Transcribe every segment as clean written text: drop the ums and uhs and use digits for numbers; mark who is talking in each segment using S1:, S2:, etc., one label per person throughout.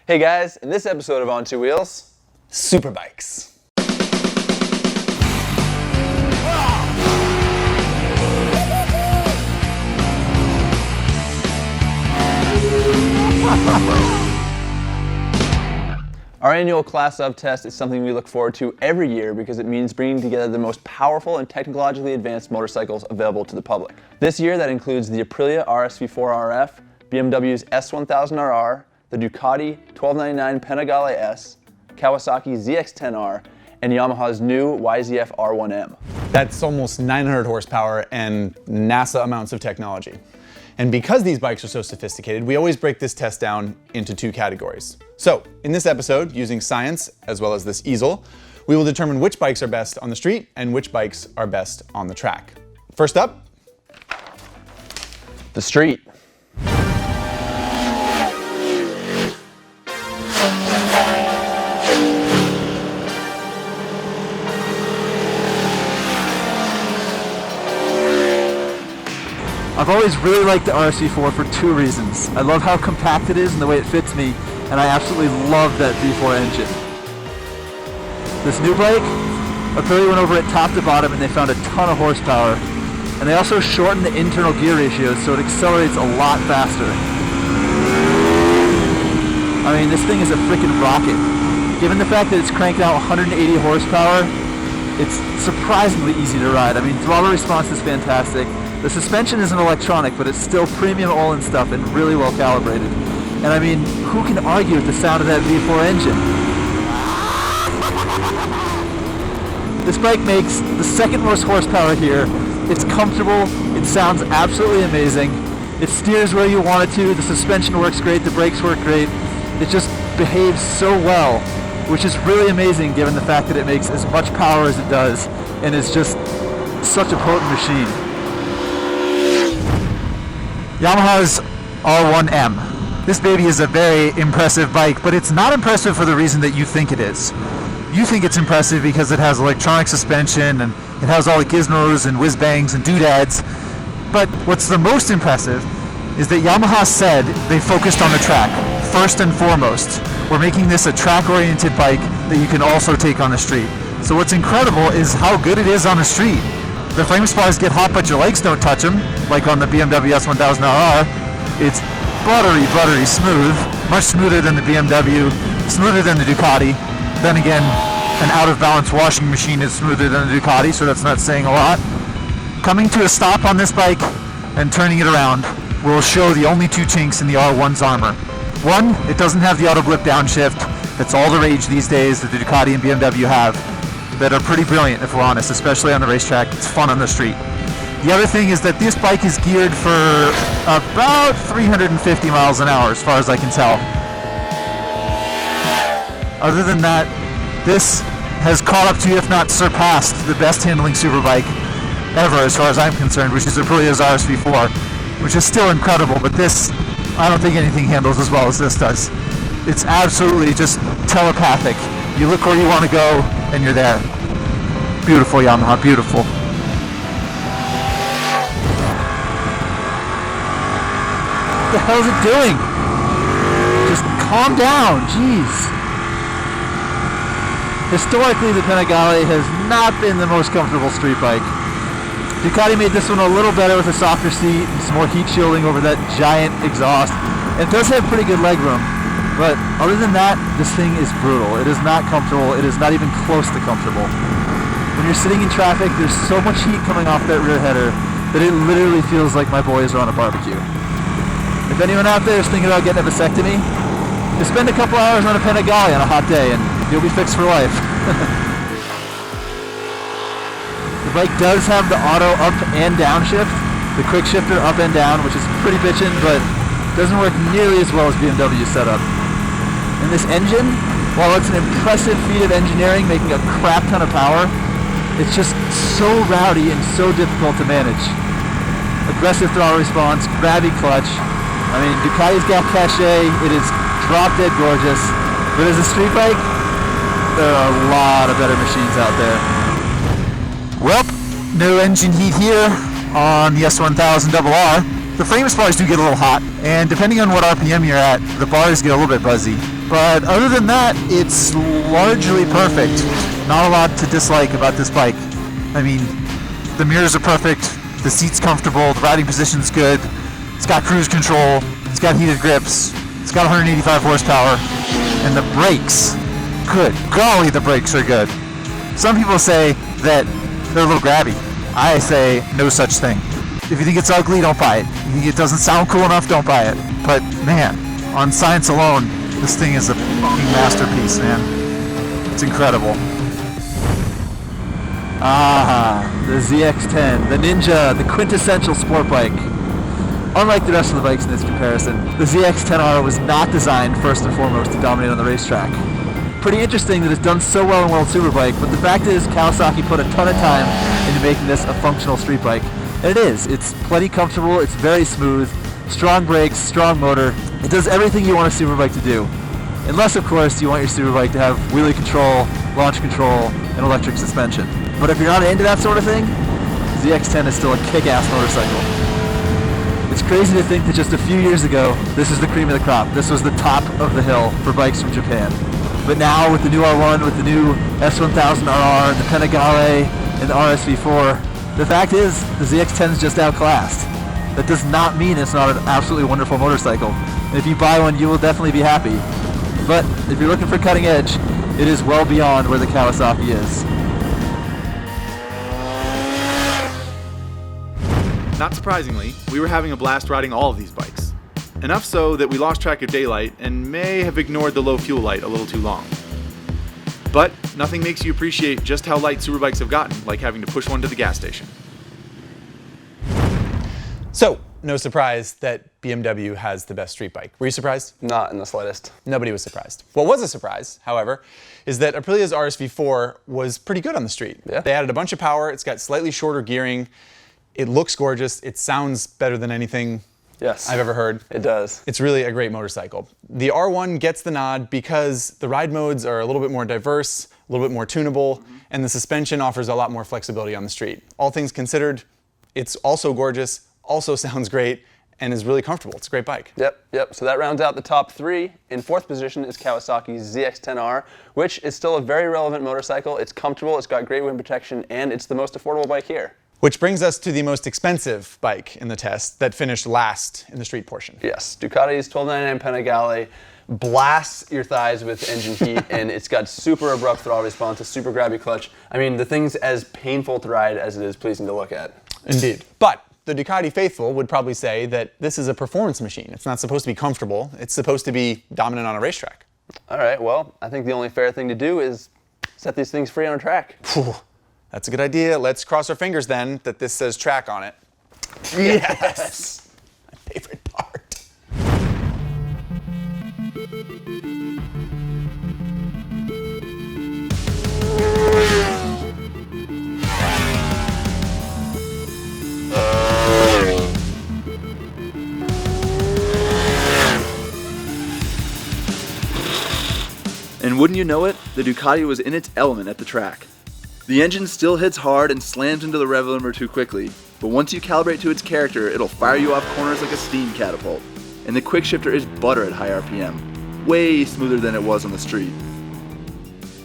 S1: Hey guys, in this episode of On Two Wheels, Superbikes. Our annual Class of test is something we look forward to every year because it means bringing together the most powerful and technologically advanced motorcycles available to the public. This year that includes the Aprilia RSV4 RF, BMW's S1000RR, the Ducati 1299 Panigale S, Kawasaki ZX-10R, and Yamaha's new YZF R1M.
S2: That's almost 900 horsepower and NASA amounts of technology. And because these bikes are so sophisticated, we always break this test down into two categories. So, in this episode, using science as well as this easel, we will determine which bikes are best on the street and which bikes are best on the track. First up,
S1: the street.
S3: I've always really liked the RSV4 for two reasons. I love how compact it is and the way it fits me, and I absolutely love that V4 engine. This new bike, Aprilia went over it top to bottom and they found a ton of horsepower. And they also shortened the internal gear ratios so it accelerates a lot faster. I mean, this thing is a freaking rocket. Given the fact that it's cranking out 180 horsepower, it's surprisingly easy to ride. I mean, throttle response is fantastic. The suspension isn't electronic, but it's still premium all-in stuff and really well calibrated. And I mean, who can argue with the sound of that V4 engine? This bike makes the second most horsepower here. It's comfortable, it sounds absolutely amazing. It steers where you want it to, the suspension works great, the brakes work great. It just behaves so well, which is really amazing given the fact that it makes as much power as it does and is just such a potent machine.
S4: Yamaha's R1M. This baby is a very impressive bike, but it's not impressive for the reason that you think it is. You think it's impressive because it has electronic suspension and it has all the gizmos and whiz-bangs and doodads. But what's the most impressive is that Yamaha said they focused on the track, first and foremost. We're making this a track-oriented bike that you can also take on the street. So what's incredible is how good it is on the street. The frame spars get hot, but your legs don't touch them, like on the BMW S1000RR. It's buttery smooth, much smoother than the BMW, smoother than the Ducati. Then again, an out-of-balance washing machine is smoother than the Ducati, so that's not saying a lot. Coming to a stop on this bike and turning it around will show the only two chinks in the R1's armor. One, it doesn't have the auto blip downshift. That's all the rage these days that the Ducati and BMW have, that are pretty brilliant if we're honest, especially on the racetrack. It's fun on the street. The other thing is that this bike is geared for about 350 miles an hour as far as I can tell. Other than that, this has caught up to, if not surpassed, the best handling superbike ever as far as I'm concerned, which is Aprilia's RSV4, which is still incredible, but this, I don't think anything handles as well as this does. It's absolutely just telepathic. You look where you want to go, and you're there. Beautiful Yamaha, beautiful.
S3: What the hell is it doing? Just calm down, jeez. Historically, the Panigale has not been the most comfortable street bike. Ducati made this one a little better with a softer seat and some more heat shielding over that giant exhaust. It does have pretty good legroom. But other than that, this thing is brutal. It is not comfortable. It is not even close to comfortable. When you're sitting in traffic, there's so much heat coming off that rear header that it literally feels like my boys are on a barbecue. If anyone out there is thinking about getting a vasectomy, just spend a couple hours on a Panigale on a hot day and you'll be fixed for life. The bike does have the auto up and down shift, the quick shifter up and down, which is pretty bitchin', but doesn't work nearly as well as BMW's setup. And this engine, while it's an impressive feat of engineering making a crap ton of power, it's just so rowdy and so difficult to manage. Aggressive throttle response, grabby clutch. I mean, Ducati's got cachet, it is drop dead gorgeous, but as a street bike, there are a lot of better machines out there.
S4: Well, no engine heat here on the S1000RR. The frame spars do get a little hot, and depending on what RPM you're at, the bars get a little bit buzzy. But other than that, it's largely perfect. Not a lot to dislike about this bike. I mean, the mirrors are perfect, the seat's comfortable, the riding position's good, it's got cruise control, it's got heated grips, it's got 185 horsepower, and the brakes, good golly, the brakes are good. Some people say that they're a little grabby. I say no such thing. If you think it's ugly, don't buy it. If you think it doesn't sound cool enough, don't buy it. But man, on science alone, this thing is a fucking masterpiece, man. It's incredible.
S3: The ZX-10, the Ninja, the quintessential sport bike. Unlike the rest of the bikes in this comparison, the ZX-10R was not designed first and foremost to dominate on the racetrack. Pretty interesting that it's done so well in World Superbike, but the fact is Kawasaki put a ton of time into making this a functional street bike. And it is. It's plenty comfortable, it's very smooth, strong brakes, strong motor. It does everything you want a superbike to do. Unless, of course, you want your superbike to have wheelie control, launch control, and electric suspension. But if you're not into that sort of thing, ZX-10 is still a kick-ass motorcycle. It's crazy to think that just a few years ago, this is the cream of the crop. This was the top of the hill for bikes from Japan. But now, with the new R1, with the new S1000RR, the Panigale, and the RSV4, the fact is, the ZX-10 is just outclassed. That does not mean it's not an absolutely wonderful motorcycle. And if you buy one, you will definitely be happy. But if you're looking for cutting edge, it is well beyond where the Kawasaki is.
S2: Not surprisingly, we were having a blast riding all of these bikes. Enough so that we lost track of daylight and may have ignored the low fuel light a little too long. But nothing makes you appreciate just how light superbikes have gotten, like having to push one to the gas station. So, no surprise that BMW has the best street bike. Were you surprised?
S1: Not in the slightest.
S2: Nobody was surprised. What was a surprise, however, is that Aprilia's RSV4 was pretty good on the street.
S1: Yeah.
S2: They added a bunch of power, it's got slightly shorter gearing, it looks gorgeous, it sounds better than anything I've ever heard.
S1: It does.
S2: It's really a great motorcycle. The R1 gets the nod because the ride modes are a little bit more diverse, a little bit more tunable, and the suspension offers a lot more flexibility on the street. All things considered, it's also gorgeous, also sounds great, and is really comfortable. It's a great bike.
S1: Yep. So that rounds out the top three. In fourth position is Kawasaki's ZX-10R, which is still a very relevant motorcycle. It's comfortable, it's got great wind protection, and it's the most affordable bike here.
S2: Which brings us to the most expensive bike in the test that finished last in the street portion.
S1: Yes, Ducati's 1299 Panigale blasts your thighs with engine heat, and it's got super abrupt throttle response, a super grabby clutch. I mean, the thing's as painful to ride as it is pleasing to look at.
S2: Indeed. But the Ducati faithful would probably say that this is a performance machine. It's not supposed to be comfortable. It's supposed to be dominant on a racetrack.
S1: All right, well, I think the only fair thing to do is set these things free on a track.
S2: Whew. That's a good idea. Let's cross our fingers then that this says track on it.
S1: Yes!
S2: My favorite part.
S5: And wouldn't you know it, the Ducati was in its element at the track. The engine still hits hard and slams into the rev limiter too quickly, but once you calibrate to its character, it'll fire you off corners like a steam catapult. And the quick shifter is butter at high RPM, way smoother than it was on the street.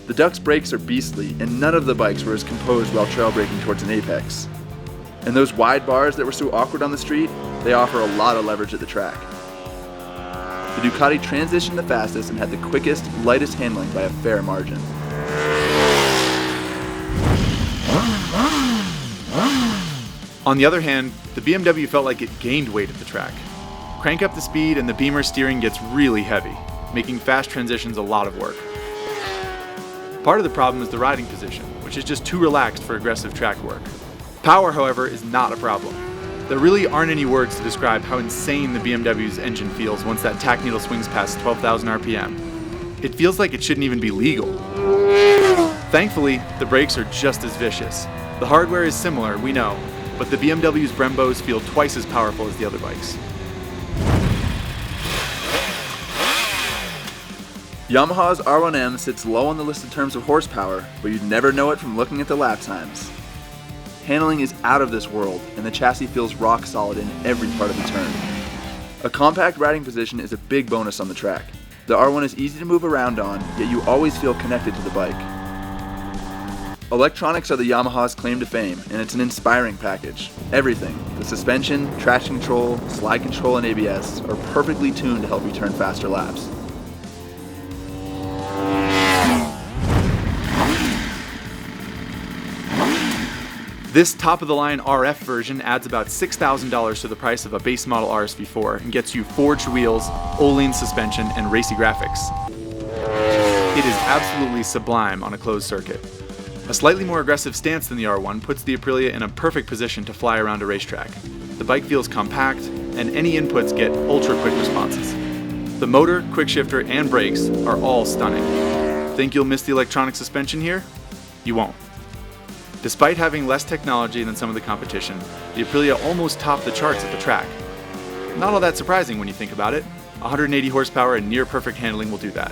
S5: The Duck's brakes are beastly, and none of the bikes were as composed while trail braking towards an apex. And those wide bars that were so awkward on the street, they offer a lot of leverage at the track. The Ducati transitioned the fastest and had the quickest, lightest handling by a fair margin.
S2: On the other hand, the BMW felt like it gained weight at the track. Crank up the speed and the Beamer steering gets really heavy, making fast transitions a lot of work. Part of the problem is the riding position, which is just too relaxed for aggressive track work. Power, however, is not a problem. There really aren't any words to describe how insane the BMW's engine feels once that tach needle swings past 12,000 RPM. It feels like it shouldn't even be legal. Thankfully, the brakes are just as vicious. The hardware is similar, we know, but the BMW's Brembos feel twice as powerful as the other bikes.
S5: Yamaha's R1M sits low on the list in terms of horsepower, but you'd never know it from looking at the lap times. Handling is out of this world, and the chassis feels rock solid in every part of the turn. A compact riding position is a big bonus on the track. The R1 is easy to move around on, yet you always feel connected to the bike. Electronics are the Yamaha's claim to fame, and it's an inspiring package. Everything, the suspension, traction control, slide control, and ABS, are perfectly tuned to help you turn faster laps.
S2: This top-of-the-line RF version adds about $6,000 to the price of a base model RSV4 and gets you forged wheels, Öhlins suspension, and racy graphics. It is absolutely sublime on a closed circuit. A slightly more aggressive stance than the R1 puts the Aprilia in a perfect position to fly around a racetrack. The bike feels compact, and any inputs get ultra-quick responses. The motor, quick shifter, and brakes are all stunning. Think you'll miss the electronic suspension here? You won't. Despite having less technology than some of the competition, the Aprilia almost topped the charts at the track. Not all that surprising when you think about it. 180 horsepower and near perfect handling will do that.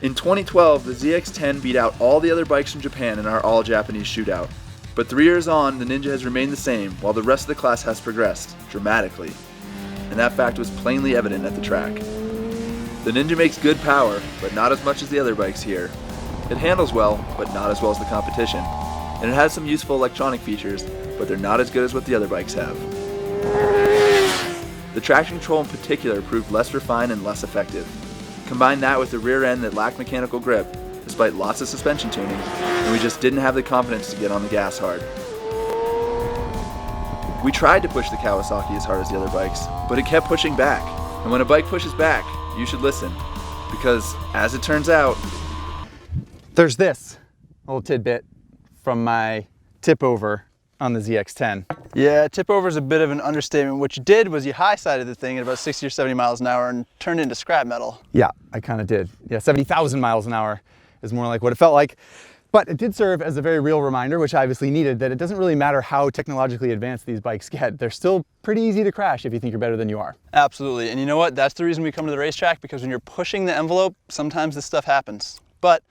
S5: In 2012, the ZX-10 beat out all the other bikes from Japan in our all-Japanese shootout. But 3 years on, the Ninja has remained the same, while the rest of the class has progressed, dramatically. And that fact was plainly evident at the track. The Ninja makes good power, but not as much as the other bikes here. It handles well, but not as well as the competition. And it has some useful electronic features, but they're not as good as what the other bikes have. The traction control in particular proved less refined and less effective. Combine that with the rear end that lacked mechanical grip, despite lots of suspension tuning, and we just didn't have the confidence to get on the gas hard. We tried to push the Kawasaki as hard as the other bikes, but it kept pushing back. And when a bike pushes back, you should listen, because as it turns out,
S2: There's this little tidbit from my tip over on the ZX-10.
S1: Yeah, tip over is a bit of an understatement. What you did was you high-sided the thing at about 60 or 70 miles an hour and turned it into scrap metal.
S2: Yeah, I kind of did. Yeah, 70,000 miles an hour is more like what it felt like. But it did serve as a very real reminder, which I obviously needed, that it doesn't really matter how technologically advanced these bikes get. They're still pretty easy to crash if you think you're better than you are.
S1: Absolutely, and you know what? That's the reason we come to the racetrack, because when you're pushing the envelope, sometimes this stuff happens. But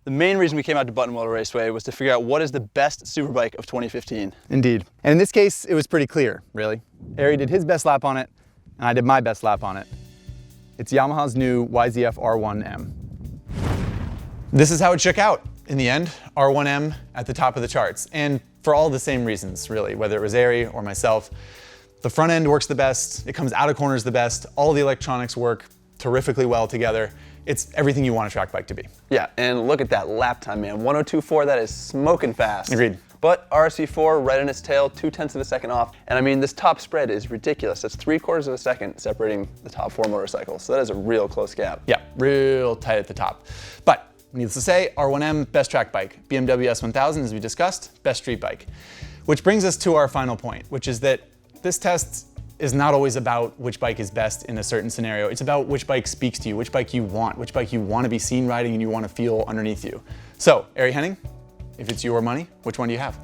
S1: the main reason we came out to Buttonwillow Raceway was to figure out what is the best Superbike of 2015.
S2: Indeed. And in this case, it was pretty clear, really. Ari did his best lap on it, and I did my best lap on it. It's Yamaha's new YZF R1M. This is how it shook out. In the end, R1M at the top of the charts, and for all the same reasons, really, whether it was Ari or myself. The front end works the best, it comes out of corners the best, all the electronics work terrifically well together. It's everything you want a track bike to be.
S1: Yeah, and look at that lap time, man. 102.4, that is smoking fast.
S2: Agreed.
S1: But RSV4 right in its tail, 0.2 of a second off. And I mean, this top spread is ridiculous. That's 3/4 of a second separating the top 4 motorcycles. So that is a real close gap.
S2: Yeah, real tight at the top. But needless to say, R1M, best track bike. BMW S1000, as we discussed, best street bike. Which brings us to our final point, which is that this test is not always about which bike is best in a certain scenario. It's about which bike speaks to you, which bike you want to be seen riding and you want to feel underneath you. So, Ari Henning, if it's your money, which one do you have?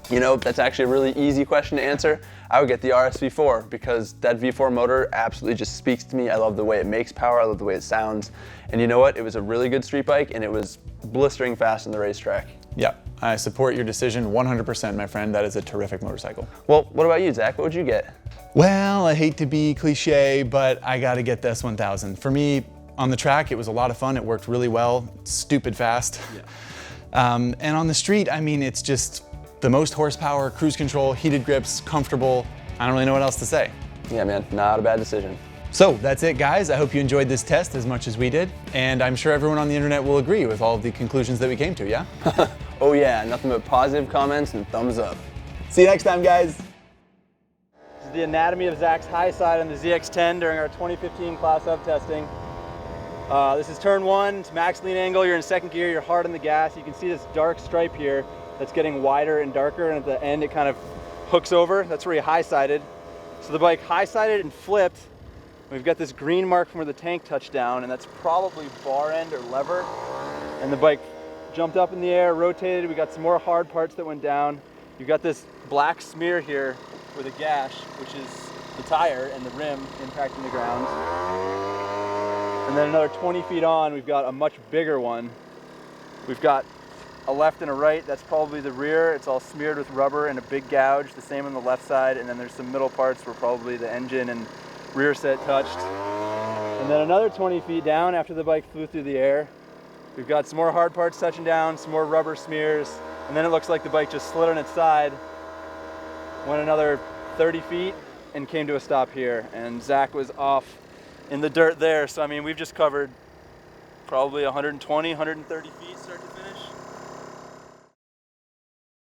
S1: You know, that's actually a really easy question to answer. I would get the RSV4 because that V4 motor absolutely just speaks to me. I love the way it makes power, I love the way it sounds. And you know what? It was a really good street bike and it was blistering fast on the racetrack.
S2: Yeah, I support your decision 100%, my friend. That is a terrific motorcycle.
S1: Well, what about you, Zach? What would you get?
S2: Well, I hate to be cliche, but I gotta get the S1000. For me, on the track, it was a lot of fun. It worked really well, stupid fast. Yeah. And on the street, I mean, it's just the most horsepower, cruise control, heated grips, comfortable. I don't really know what else to say.
S1: Yeah, man, not a bad decision.
S2: So that's it, guys. I hope you enjoyed this test as much as we did. And I'm sure everyone on the internet will agree with all of the conclusions that we came to, yeah?
S1: Oh yeah, nothing but positive comments and thumbs up.
S2: See you next time, guys.
S1: This is the anatomy of Zach's high side on the ZX-10 during our 2015 class of testing. This is turn 1, it's max lean angle, you're in second gear, you're hard on the gas. You can see this dark stripe here that's getting wider and darker, and at the end it kind of hooks over. That's where you high-sided. So the bike high-sided and flipped. We've got this green mark from where the tank touched down, and that's probably bar end or lever. And the bike jumped up in the air, rotated. We got some more hard parts that went down. You've got this black smear here with a gash, which is the tire and the rim impacting the ground. And then another 20 feet on, we've got a much bigger one.
S6: We've got a left and a right, that's probably the rear. It's all smeared with rubber and a big gouge, the same on the left side, and then there's some middle parts where probably the engine and rear set touched. And then another 20 feet down after the bike flew through the air, we've got some more hard parts touching down, some more rubber smears, and then it looks like the bike just slid on its side, went another 30 feet, and came to a stop here. And Zach was off in the dirt there, so I mean, we've just covered probably 120, 130 feet start to finish.